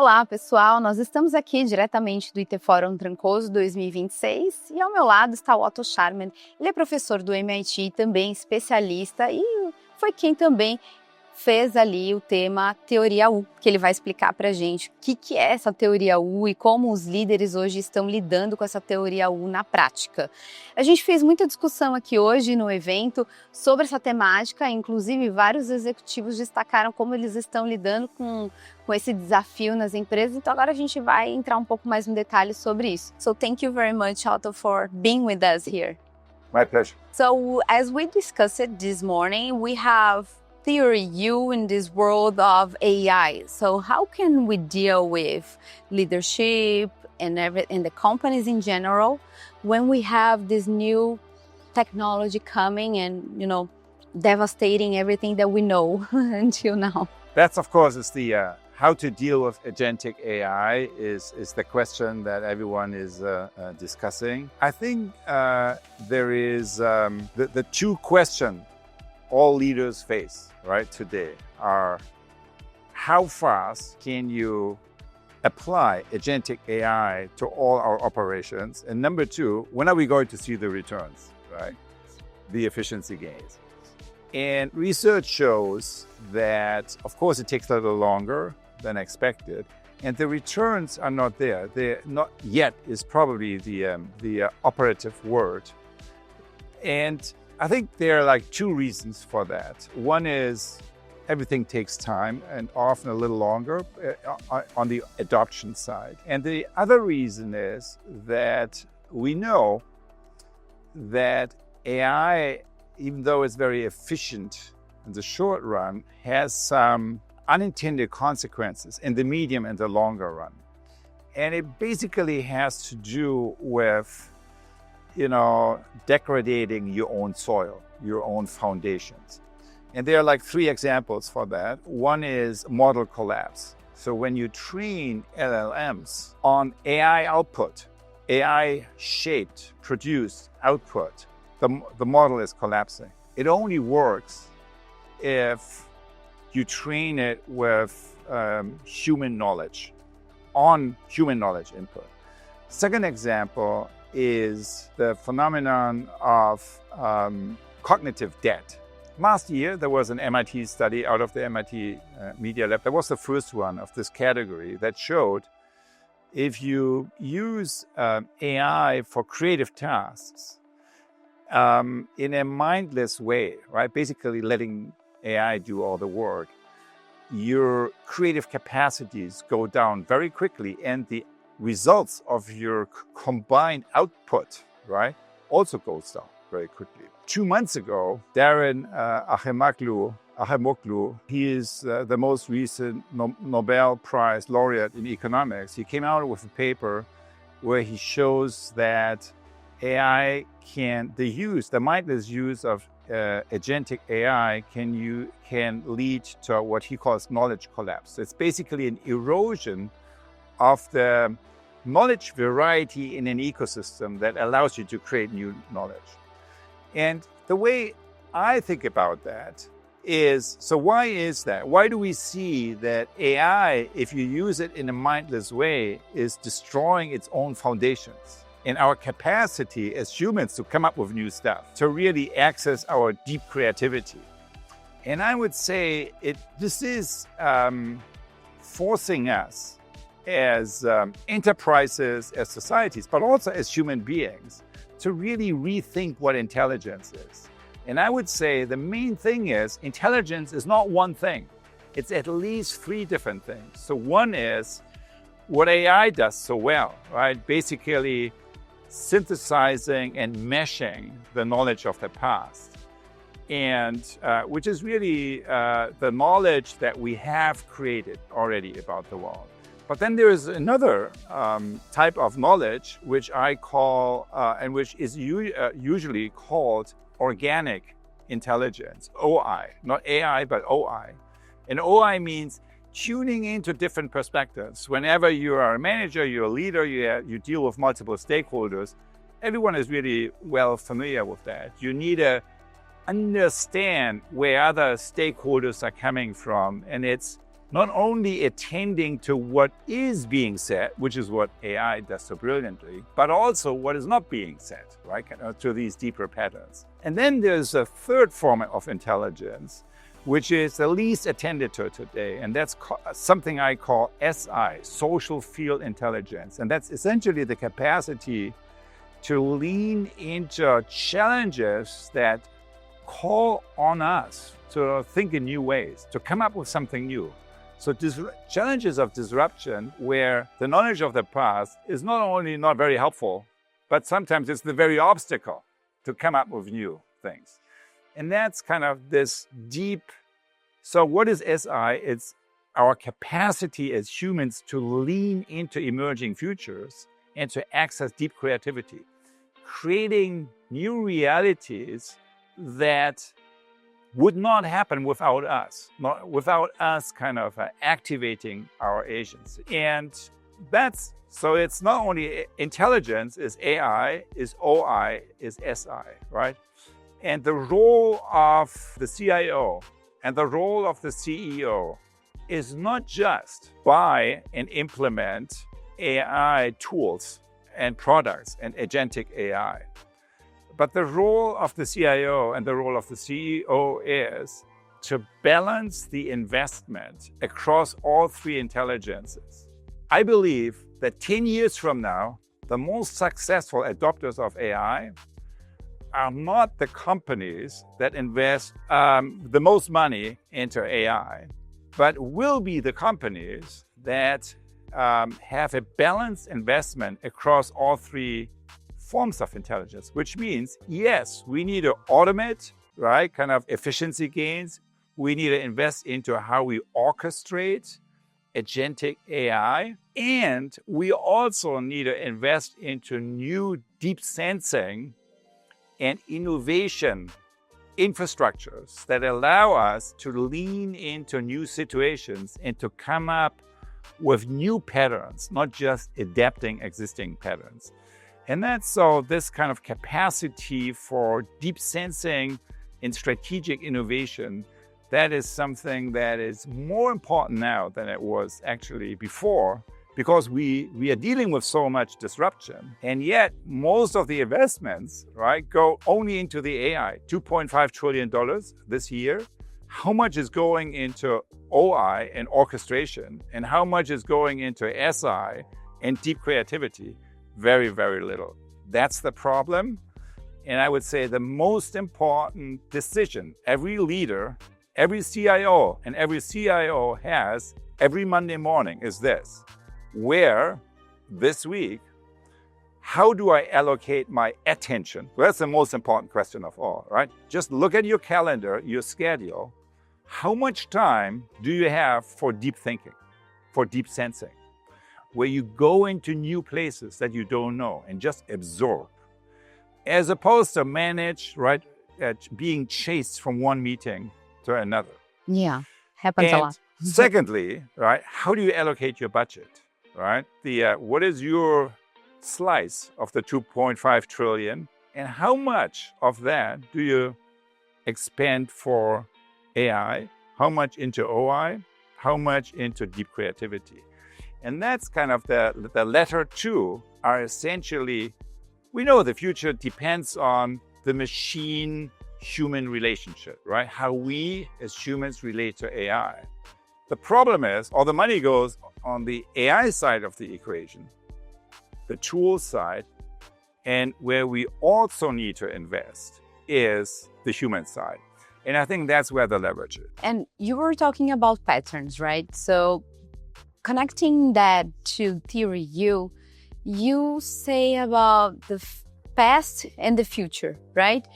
Olá, pessoal! Nós estamos aqui diretamente do IT Forum Trancoso 2026 e ao meu lado está o Otto Scharmer. Ele é professor do MIT, também especialista e foi quem também fez ali o tema Teoria U, que ele vai explicar para a gente o que é essa Teoria U e como os líderes hoje estão lidando com essa Teoria U na prática. A gente fez muita discussão aqui hoje no evento sobre essa temática, inclusive vários executivos destacaram como eles estão lidando com esse desafio nas empresas, então agora a gente vai entrar um pouco mais no detalhe sobre isso. So thank you very much, Otto, for being with us here. My pleasure. So as we discussed this morning, we have Theory U in this world of AI. So how can we deal with leadership and the companies in general when we have this new technology coming and, devastating everything that we know until now? That's, of course, is the how to deal with agentic AI is the question that everyone is discussing. I think there is the two questions all leaders face right today are: how fast can you apply agentic AI to all our operations? And number two, when are we going to see the returns, right? The efficiency gains. And research shows that, of course, it takes a little longer than expected, and the returns are not there. They're not yet is probably the operative word. And I think there are like two reasons for that. One is everything takes time and often a little longer on the adoption side. And the other reason is that we know that AI, even though it's very efficient in the short run, has some unintended consequences in the medium and the longer run. And it basically has to do with degrading your own soil, your own foundations. And there are like three examples for that. One is model collapse. So when you train LLMs on AI output, AI-shaped, produced output, the model is collapsing. It only works if you train it with human knowledge, on human knowledge input. Second example is the phenomenon of cognitive debt. Last year, there was an MIT study out of the MIT Media Lab. That was the first one of this category that showed if you use AI for creative tasks in a mindless way, right? Basically letting AI do all the work, your creative capacities go down very quickly, and the results of your combined output, right, also goes down very quickly. 2 months ago, Darren Acemoglu, he is the most recent Nobel Prize laureate in economics. He came out with a paper where he shows that AI the mindless use of agentic AI can lead to what he calls knowledge collapse. It's basically an erosion of the knowledge variety in an ecosystem that allows you to create new knowledge. And the way I think about that is, so why is that? Why do we see that AI, if you use it in a mindless way, is destroying its own foundations and our capacity as humans to come up with new stuff, to really access our deep creativity? And I would say this is forcing us as enterprises, as societies, but also as human beings, to really rethink what intelligence is. And I would say the main thing is intelligence is not one thing. It's at least three different things. So one is what AI does so well, right? Basically synthesizing and meshing the knowledge of the past, and which is really the knowledge that we have created already about the world. But then there is another type of knowledge which I call, and which is usually called organic intelligence, OI, not AI, but OI. And OI means tuning into different perspectives. Whenever you are a manager, you're a leader, you deal with multiple stakeholders, everyone is really well familiar with that. You need to understand where other stakeholders are coming from, and it's not only attending to what is being said, which is what AI does so brilliantly, but also what is not being said, right? To these deeper patterns. And then there's a third form of intelligence, which is the least attended to today. And that's something I call SI, social field intelligence. And that's essentially the capacity to lean into challenges that call on us to think in new ways, to come up with something new. So challenges of disruption where the knowledge of the past is not only not very helpful, but sometimes it's the very obstacle to come up with new things. And that's kind of this deep. So what is SI? It's our capacity as humans to lean into emerging futures and to access deep creativity, creating new realities that would not happen without us, without us kind of activating our agency. And so it's not only intelligence is AI, is OI, is SI, right? And the role of the CIO and the role of the CEO is not just buy and implement AI tools and products and agentic AI. But the role of the CIO and the role of the CEO is to balance the investment across all three intelligences. I believe that 10 years from now, the most successful adopters of AI are not the companies that invest the most money into AI, but will be the companies that have a balanced investment across all three forms of intelligence, which means, yes, we need to automate, right? Kind of efficiency gains. We need to invest into how we orchestrate agentic AI. And we also need to invest into new deep sensing and innovation infrastructures that allow us to lean into new situations and to come up with new patterns, not just adapting existing patterns. And that's so this kind of capacity for deep sensing and strategic innovation, that is something that is more important now than it was actually before, because we are dealing with so much disruption. And yet most of the investments, right, go only into the AI, $2.5 trillion this year. How much is going into OI and orchestration, and how much is going into SI and deep creativity? Very, very little. That's the problem. And I would say the most important decision every leader, every CIO, and every CIO has every Monday morning is this: where this week, how do I allocate my attention? Well, that's the most important question of all, right? Just look at your calendar, your schedule. How much time do you have for deep thinking, for deep sensing, where you go into new places that you don't know and just absorb, as opposed to manage, right, being chased from one meeting to another? Yeah, happens a lot. Secondly, right, how do you allocate your budget, right? What is your slice of the 2.5 trillion, and how much of that do you expend for AI? How much into OI? How much into deep creativity? And that's kind of the latter two are essentially, we know the future depends on the machine-human relationship, right? How we as humans relate to AI. The problem is, all the money goes on the AI side of the equation, the tool side, and where we also need to invest is the human side. And I think that's where the leverage is. And you were talking about patterns, right? So connecting that to Theory U, you say about the past and the future, right?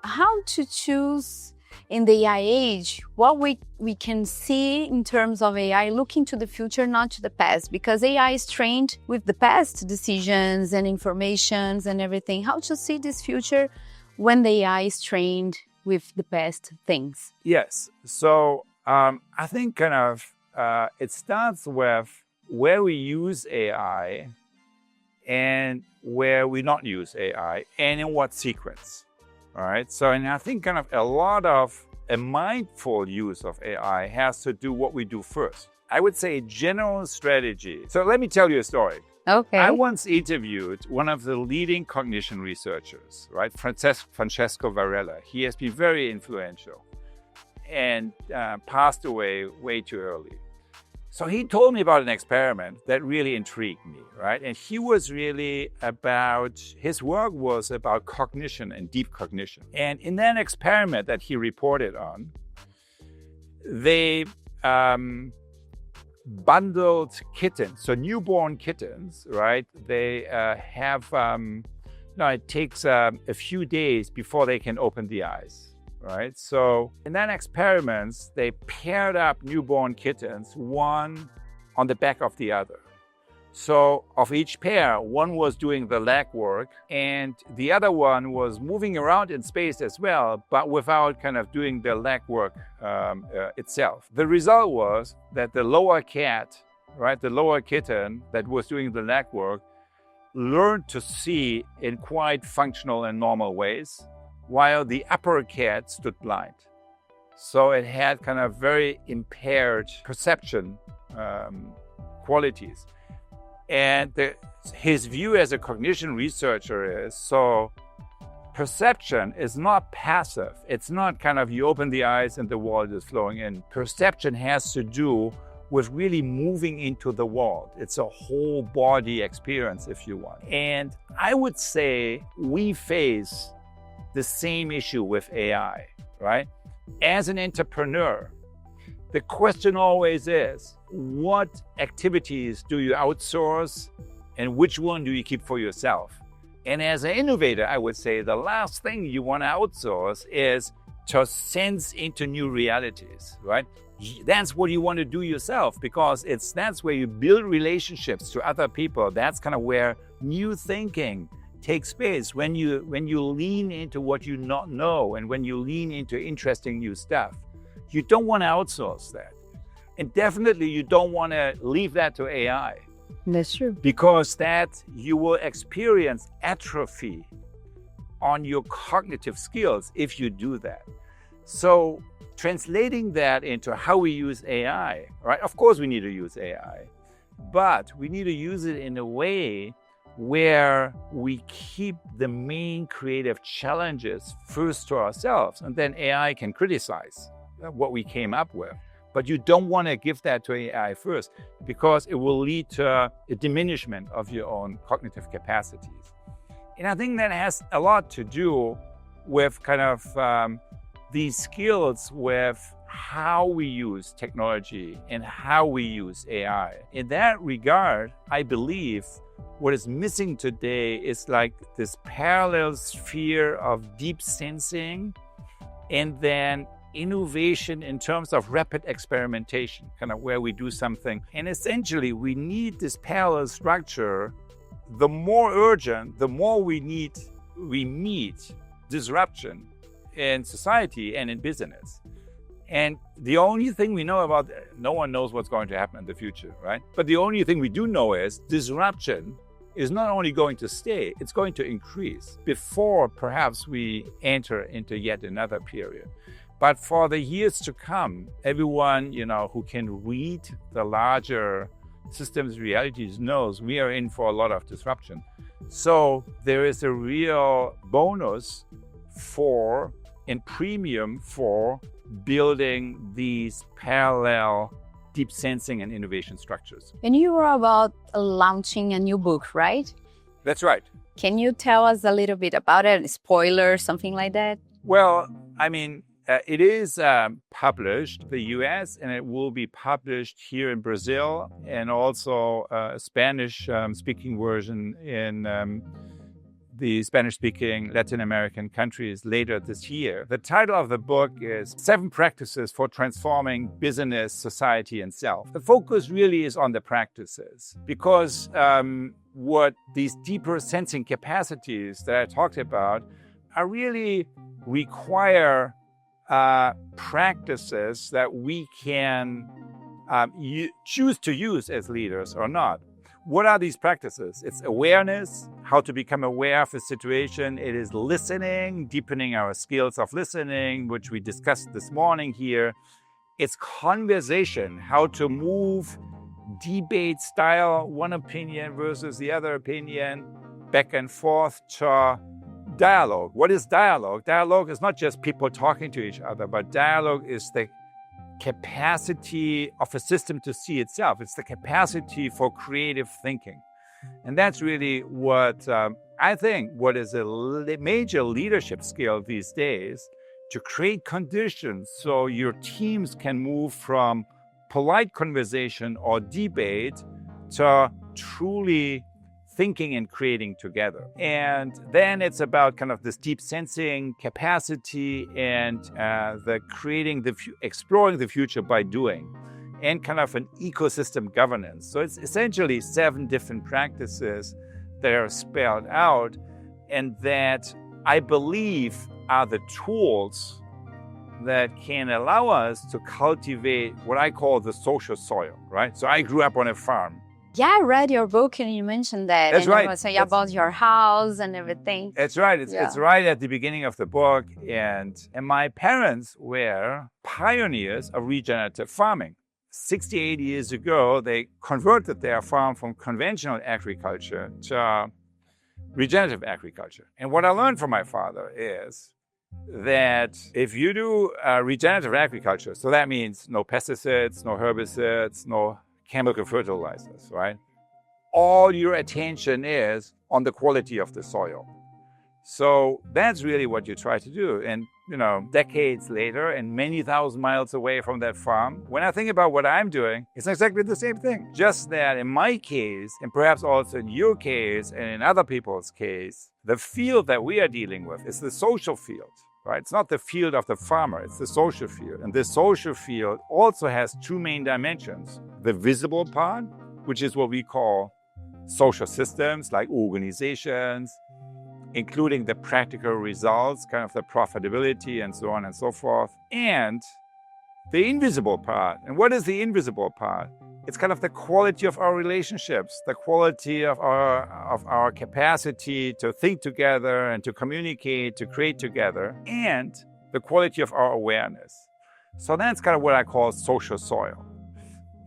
How to choose in the AI age what we can see in terms of AI looking to the future, not to the past, because AI is trained with the past decisions and informations and everything. How to see this future when the AI is trained with the past things? Yes. So I think kind of it starts with where we use AI and where we not use AI and in what sequence. All right. So, and I think kind of a lot of a mindful use of AI has to do what we do first. I would say a general strategy. So let me tell you a story. Okay. I once interviewed one of the leading cognition researchers, right? Francesco Varela. He has been very influential and passed away way too early. So he told me about an experiment that really intrigued me, right? And he was really his work was about cognition and deep cognition. And in that experiment that he reported on, they bundled kittens, so newborn kittens, right? They it takes a few days before they can open the eyes. Right. So in that experiment, they paired up newborn kittens, one on the back of the other. So of each pair, one was doing the legwork and the other one was moving around in space as well, but without kind of doing the legwork itself. The result was that the lower cat, right, the lower kitten that was doing the legwork learned to see in quite functional and normal ways, while the upper cat stood blind. So it had kind of very impaired perception qualities. And his view as a cognition researcher is, so perception is not passive. It's not kind of you open the eyes and the world is flowing in. Perception has to do with really moving into the world. It's a whole body experience, if you want. And I would say we face the same issue with AI, right? As an entrepreneur, the question always is, what activities do you outsource and which one do you keep for yourself? And as an innovator, I would say the last thing you want to outsource is to sense into new realities, right? That's what you want to do yourself, because that's where you build relationships to other people. That's kind of where new thinking takes place, when you lean into what you not know and when you lean into interesting new stuff. You don't want to outsource that. And definitely you don't want to leave that to AI. That's true. Because that you will experience atrophy on your cognitive skills if you do that. So translating that into how we use AI, right? Of course we need to use AI, but we need to use it in a way where we keep the main creative challenges first to ourselves, and then AI can criticize what we came up with. But you don't want to give that to AI first, because it will lead to a diminishment of your own cognitive capacities. And I think that has a lot to do with kind of these skills with how we use technology and how we use AI. In that regard, I believe what is missing today is like this parallel sphere of deep sensing and then innovation in terms of rapid experimentation, kind of where we do something. And essentially, we need this parallel structure. The more urgent, the more we meet disruption in society and in business. And the only thing we know about, no one knows what's going to happen in the future, right? But the only thing we do know is disruption is not only going to stay, it's going to increase before perhaps we enter into yet another period. But for the years to come, everyone, who can read the larger systems realities knows we are in for a lot of disruption. So there is a real bonus and premium for building these parallel deep sensing and innovation structures. And you were about launching a new book, right? That's right. Can you tell us a little bit about it? Spoiler, something like that? Well, it is published in the US, and it will be published here in Brazil, and also a Spanish-speaking version in the Spanish-speaking Latin American countries later this year. The title of the book is 7 Practices for Transforming Business, Society, and Self. The focus really is on the practices, because what these deeper sensing capacities that I talked about are really require practices that we can choose to use as leaders or not. What are these practices? It's awareness, how to become aware of a situation. It is listening, deepening our skills of listening, which we discussed this morning here. It's conversation, how to move debate style, one opinion versus the other opinion, back and forth to dialogue. What is dialogue? Dialogue is not just people talking to each other, but dialogue is the capacity of a system to see itself. It's the capacity for creative thinking. And that's really what I think what is a major leadership skill these days, to create conditions so your teams can move from polite conversation or debate to truly thinking and creating together. And then it's about kind of this deep sensing capacity and exploring the future by doing, and kind of an ecosystem governance. So it's essentially 7 different practices that are spelled out, and that I believe are the tools that can allow us to cultivate what I call the social soil, right? So I grew up on a farm. Yeah, I read your book and you mentioned that. That's right. You were saying about your house and everything. That's right. It's right at the beginning of the book. And my parents were pioneers of regenerative farming. 60, 80 years ago, they converted their farm from conventional agriculture to regenerative agriculture. And what I learned from my father is that if you do regenerative agriculture, so that means no pesticides, no herbicides, no chemical fertilizers, right? All your attention is on the quality of the soil. So that's really what you try to do. And, decades later and many thousand miles away from that farm, when I think about what I'm doing, it's exactly the same thing. Just that in my case, and perhaps also in your case and in other people's case, the field that we are dealing with is the social field, right? It's not the field of the farmer, it's the social field. And the social field also has 2 main dimensions. The visible part, which is what we call social systems like organizations, including the practical results, kind of the profitability and so on and so forth, and the invisible part. And what is the invisible part? It's kind of the quality of our relationships, the quality of our capacity to think together and to communicate, to create together, and the quality of our awareness. So that's kind of what I call social soil.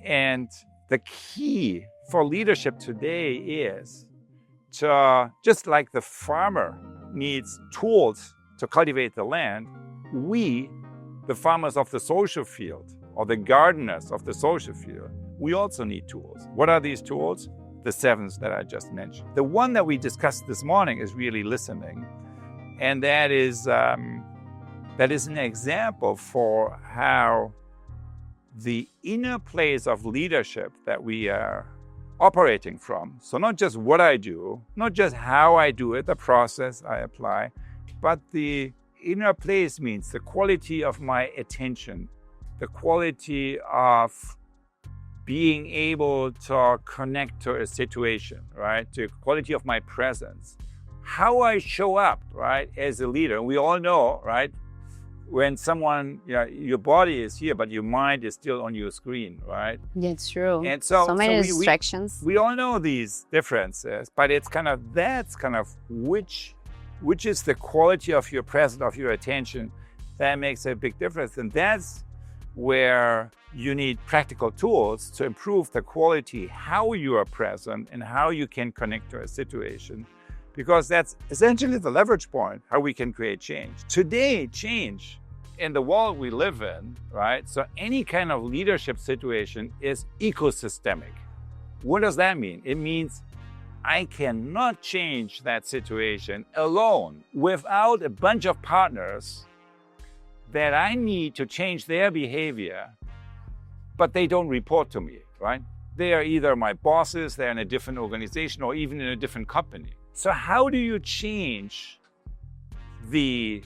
And the key for leadership today is to, just like the farmer needs tools to cultivate the land, we, the farmers of the social field, or the gardeners of the social field, we also need tools. What are these tools? The 7 that I just mentioned. The one that we discussed this morning is really listening. And that is an example for how the inner place of leadership that we are operating from, so not just what I do, not just how I do it, the process I apply, but the inner place means the quality of my attention, the quality of being able to connect to a situation, right? The quality of my presence, how I show up, right, as a leader. And we all know, right, when someone, your body is here, but your mind is still on your screen, right? It's true. And so many distractions. We all know these differences, but it's kind of, that's kind of which is the quality of your presence, of your attention, that makes a big difference. And that's where you need practical tools to improve the quality, how you are present and how you can connect to a situation, because that's essentially the leverage point, how we can create change. Today, change in the world we live in, right? So any kind of leadership situation is ecosystemic. What does that mean? It means I cannot change that situation alone without a bunch of partners that I need to change their behavior, but they don't report to me, right? They are either my bosses, they're in a different organization, or even in a different company. So how do you change the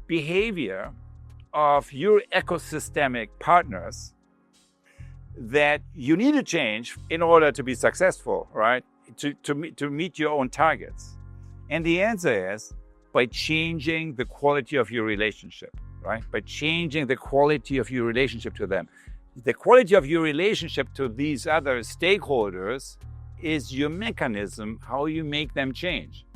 behavior of your ecosystemic partners that you need to change in order to be successful, right? To meet your own targets? And the answer is by changing the quality of your relationship, right? By changing the quality of your relationship to them. The quality of your relationship to these other stakeholders is your mechanism, how you make them change.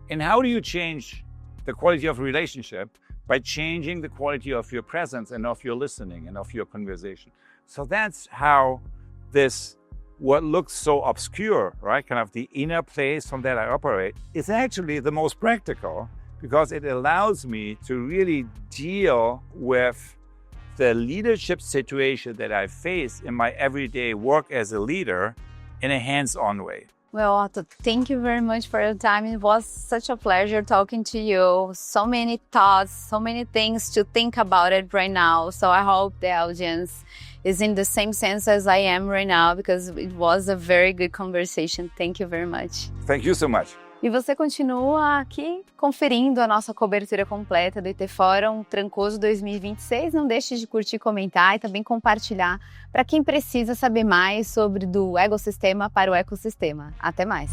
And how do you change the quality of a relationship? By changing the quality of your presence and of your listening and of your conversation. So that's how this, what looks so obscure, right? Kind of the inner place from that I operate, is actually the most practical, because it allows me to really deal with the leadership situation that I face in my everyday work as a leader in a hands-on way. Well, Otto, thank you very much for your time. It was such a pleasure talking to you. So many thoughts, so many things to think about it right now. So I hope the audience is in the same sense as I am right now, because it was a very good conversation. Thank you very much. Thank you so much. E você continua aqui conferindo a nossa cobertura completa do IT Forum Trancoso 2026. Não deixe de curtir, comentar e também compartilhar para quem precisa saber mais sobre do ecossistema para o ecossistema. Até mais!